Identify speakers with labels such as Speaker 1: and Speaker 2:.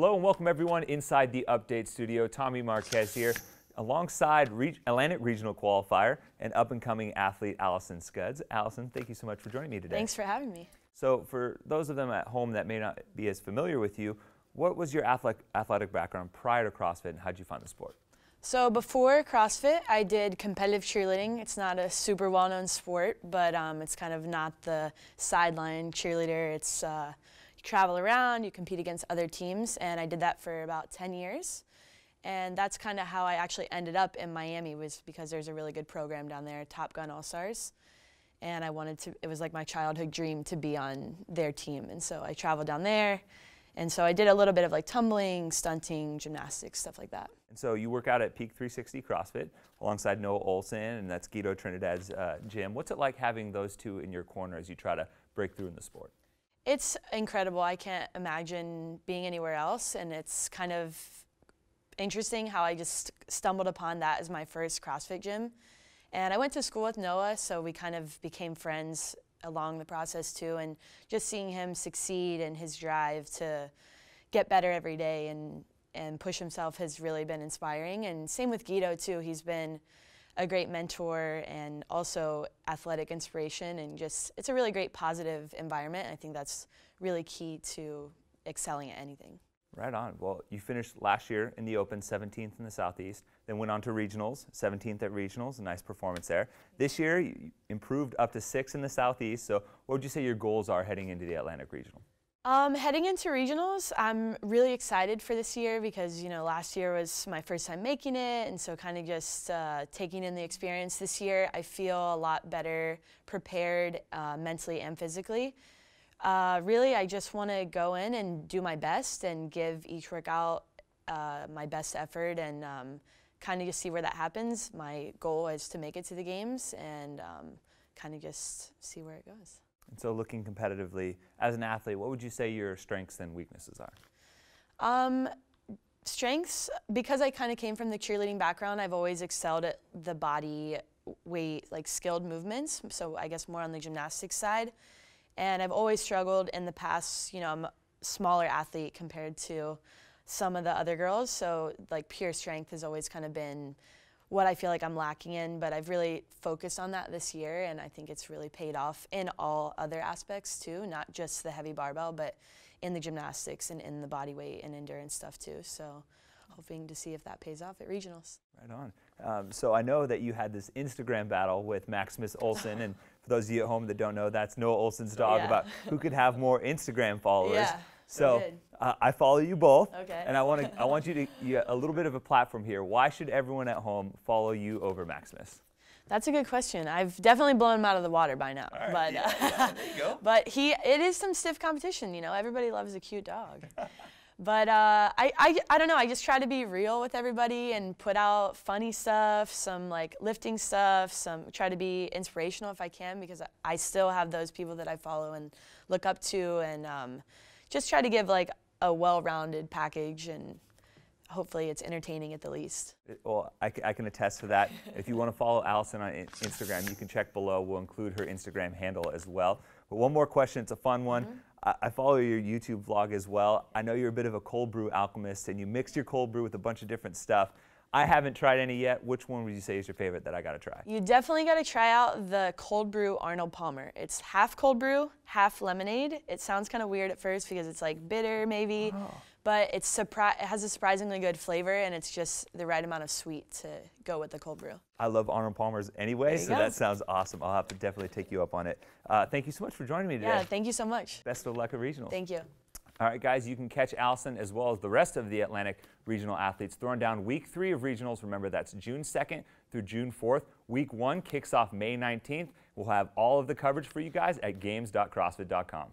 Speaker 1: Hello and welcome everyone inside the Update Studio. Tommy Marquez here, alongside Atlantic Regional qualifier and up-and-coming athlete Alison Scudds. Alison, thank you so much for joining me today.
Speaker 2: Thanks for having me.
Speaker 1: So for those of them at home that may not be as familiar with you, what was your athletic background prior to CrossFit and how did you find the sport?
Speaker 2: So before CrossFit, I did competitive cheerleading. It's not a super well-known sport, but it's kind of not the sideline cheerleader. It's you travel around, you compete against other teams, and I did that for about 10 years. And that's kind of how I actually ended up in Miami, was because there's a really good program down there, Top Gun All-Stars. And I wanted to, it was like my childhood dream to be on their team. And so I traveled down there. And so I did a little bit of like tumbling, stunting, gymnastics, stuff like that.
Speaker 1: And so you work out at Peak 360 CrossFit alongside Noah Olson, and that's Guido Trinidad's gym. What's it like having those two in your corner as you try to break through in the sport?
Speaker 2: It's incredible. I can't imagine being anywhere else, and it's kind of interesting how I just stumbled upon that as my first CrossFit gym. And I went to school with Noah, so we kind of became friends along the process too, and just seeing him succeed and his drive to get better every day and push himself has really been inspiring. And same with Guido too. He's been a great mentor and also athletic inspiration, and just it's a really great positive environment. I think that's really key to excelling at anything.
Speaker 1: Right on. Well, you finished last year in the Open, 17th in the Southeast, then went on to Regionals, 17th at Regionals, a nice performance there. This year, you improved up to 6th in the Southeast, so what would you say your goals are heading into the Atlantic Regional?
Speaker 2: Heading into Regionals, I'm really excited for this year because, you know, last year was my first time making it, and so kind of just taking in the experience this year, I feel a lot better prepared mentally and physically. Really, I just want to go in and do my best and give each workout my best effort and kind of just see where that happens. My goal is to make it to the games and kind of just see where it goes.
Speaker 1: And so looking competitively, as an athlete, what would you say your strengths and weaknesses are?
Speaker 2: Strengths, because I kind of came from the cheerleading background, I've always excelled at the body weight, like skilled movements, so I guess more on the gymnastics side. And I've always struggled in the past, you know, I'm a smaller athlete compared to some of the other girls, so like pure strength has always kind of been what I feel like I'm lacking in, but I've really focused on that this year, and I think it's really paid off in all other aspects too, not just the heavy barbell, but in the gymnastics and in the body weight and endurance stuff too. So hoping to see if that pays off at Regionals.
Speaker 1: Right on. So I know that you had this Instagram battle with Maximus Olson, and for those of you at home that don't know, that's Noah Olson's dog, about who could have more Instagram followers.
Speaker 2: Yeah,
Speaker 1: so I follow you both,
Speaker 2: okay.
Speaker 1: And I want you to a little bit of a platform here. Why should everyone at home follow you over Maximus?
Speaker 2: That's a good question. I've definitely blown him out of the water by now.
Speaker 1: All right,
Speaker 2: but
Speaker 1: there you go.
Speaker 2: But it is some stiff competition. You know, everybody loves a cute dog. But I don't know, I just try to be real with everybody and put out funny stuff, some like lifting stuff, try to be inspirational if I can, because I still have those people that I follow and look up to, and just try to give like a well-rounded package, and hopefully it's entertaining at the least.
Speaker 1: Well, I can attest to that. If you want to follow Alison on Instagram, you can check below. We'll include her Instagram handle as well. But one more question, it's a fun one. I follow your YouTube vlog as well. I know you're a bit of a cold brew alchemist, and you mixed your cold brew with a bunch of different stuff. I haven't tried any yet. Which one would you say is your favorite that I got to try?
Speaker 2: You definitely got to try out the cold brew Arnold Palmer. It's half cold brew, half lemonade. It sounds kind of weird at first because it's like bitter maybe, but it has a surprisingly good flavor, and it's just the right amount of sweet to go with the cold brew.
Speaker 1: I love Arnold Palmer's anyway, so that sounds awesome. I'll have to definitely take you up on it. Thank you so much for joining me today.
Speaker 2: Yeah, thank you so much.
Speaker 1: Best of luck at Regionals.
Speaker 2: Thank you.
Speaker 1: All right, guys, you can catch Alison as well as the rest of the Atlantic Regional athletes throwing down Week 3 of Regionals. Remember, that's June 2nd through June 4th. Week 1 kicks off May 19th. We'll have all of the coverage for you guys at games.crossfit.com.